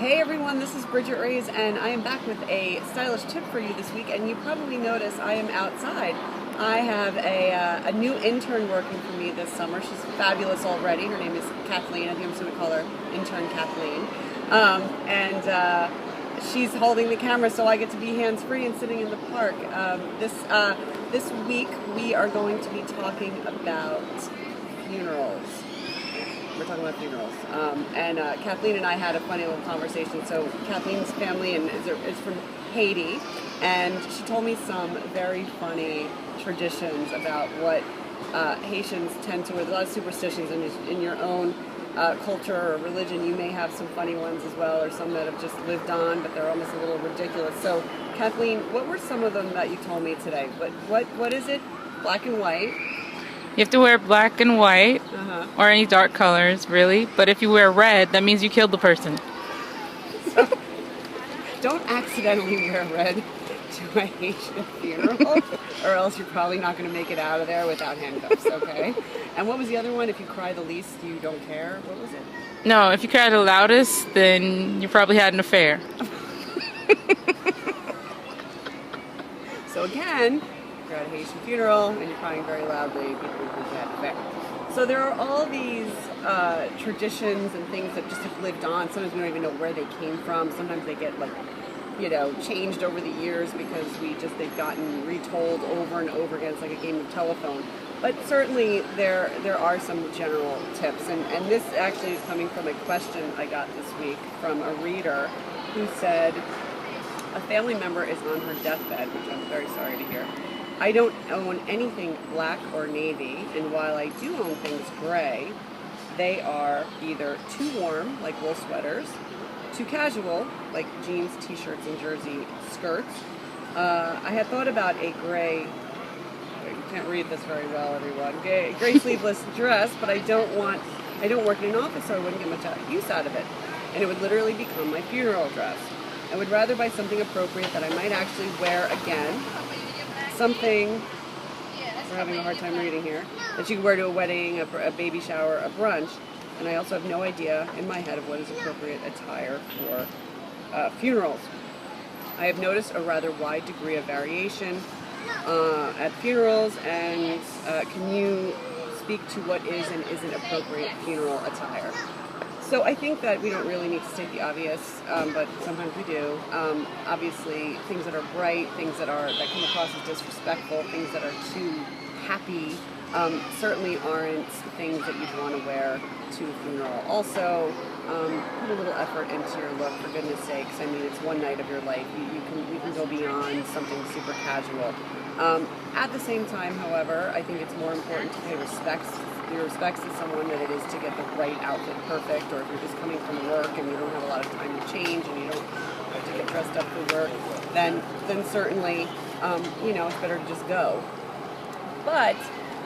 Hey everyone, this is Bridget Reyes, and I am back with a stylish tip for you this week. And you probably notice I am outside. I have a new intern working for me this summer. She's fabulous already. Her name is Kathleen. I think I'm just going to call her intern Kathleen. And she's holding the camera, so I get to be hands-free and sitting in the park. This week we are going to be talking about funerals. We're talking about funerals. Kathleen and I had a funny little conversation. So Kathleen's family is from Haiti, and she told me some very funny traditions about what Haitians tend to. There's a lot of superstitions in your own culture or religion. You may have some funny ones as well, or some that have just lived on, but they're almost a little ridiculous. So Kathleen, what were some of them that you told me today? What is it? Black and white. You have to wear black and white, or any dark colors, really. But if you wear red, that means you killed the person. So, don't accidentally wear red to a Haitian funeral, or else you're probably not going to make it out of there without handcuffs, okay? And what was the other one? If you cry the least, you don't care. What was it? No, if you cry the loudest, then you probably had an affair. So again, you're at a Haitian funeral and you're crying very loudly, people think you had an affair. So there are all these traditions and things that just have lived on. Sometimes we don't even know where they came from. Sometimes they get changed over the years because they've gotten retold over and over again. It's like a game of telephone. But certainly there are some general tips. And this actually is coming from a question I got this week from a reader who said a family member is on her deathbed, which I'm very sorry to hear. I don't own anything black or navy, and while I do own things gray, they are either too warm, like wool sweaters, too casual, like jeans, t-shirts, and jersey skirts. I had thought about a gray, you can't read this very well, everyone, gray sleeveless dress, but I don't work in an office, so I wouldn't get much use out of it. And it would literally become my funeral dress. I would rather buy something appropriate that I might actually wear again. Something, we're having a hard time reading here, that you can wear to a wedding, a baby shower, a brunch. And I also have no idea in my head of what is appropriate attire for funerals. I have noticed a rather wide degree of variation at funerals, and can you speak to what is and isn't appropriate funeral attire? So I think that we don't really need to state the obvious, but sometimes we do. Obviously, things that are bright, things that come across as disrespectful, things that are too happy, certainly aren't things that you'd want to wear to a funeral. Also, put a little effort into your look, for goodness sakes. I mean, it's one night of your life. You can go beyond something super casual. At the same time, however, I think it's more important to pay your respects to someone than it is to get the right outfit perfect, or if you're just coming from work and you don't have a lot of time to change and you don't have to get dressed up for work, then certainly, it's better to just go. But,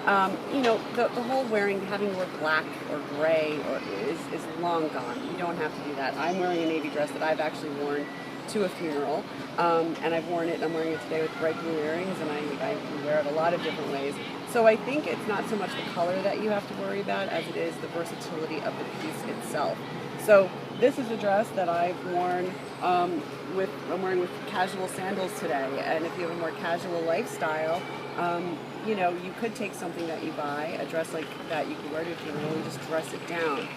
the whole having to wear black or gray is long gone. You don't have to do that. I'm wearing a navy dress that I've actually worn to a funeral, and I'm wearing it today with bright blue earrings, and I can wear it a lot of different ways. So I think it's not so much the color that you have to worry about as it is the versatility of the piece itself. So this is a dress that I've worn I'm wearing with casual sandals today, and if you have a more casual lifestyle, you could take something that you buy, a dress like that you can wear to a funeral, and just dress it down.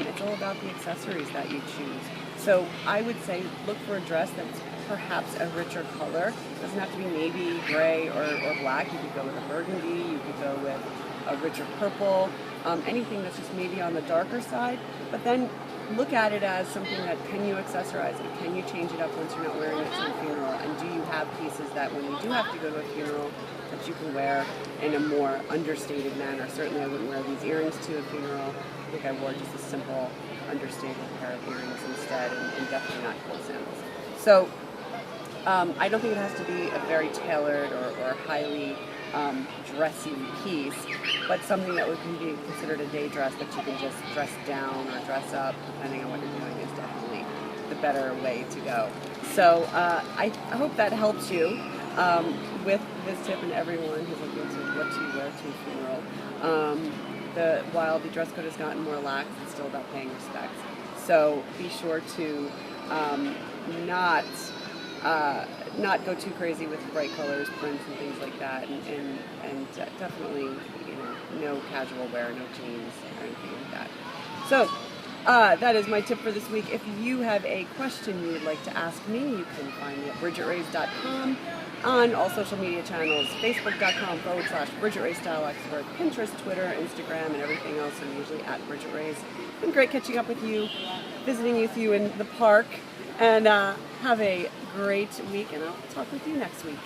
It's all about the accessories that you choose. So I would say look for a dress that's perhaps a richer color. It doesn't have to be navy, gray, or black. You could go with a burgundy, you could go with a richer purple, anything that's just maybe on the darker side. But then look at it as something that, can you accessorize it? Can you change it up once you're not wearing it to a funeral? And do you have pieces that when you do have to go to a funeral that you can wear in a more understated manner? Certainly I wouldn't wear these earrings to a funeral. I think I wore just a simple, understated pair of earrings instead, and definitely not gold sandals. So I don't think it has to be a very tailored or highly dressy piece, but something that would be considered a day dress that you can just dress down or dress up, depending on what you're doing, is definitely the better way to go. So I hope that helps you with this tip, and everyone who's looking to what to wear to a funeral. While the dress code has gotten more lax, it's still about paying respects. So be sure to not go too crazy with bright colors, prints, and things like that, and definitely, no casual wear, no jeans or anything like that. So that is my tip for this week. If you have a question you would like to ask me, you can find me at BridgetRays.com, on all social media channels, Facebook.com/Bridget Style Expert, Pinterest, Twitter, Instagram, and everything else. I'm usually at Bridget Rays. It's been great catching up with you, visiting with you in the park, and have a great week, and I'll talk with you next week.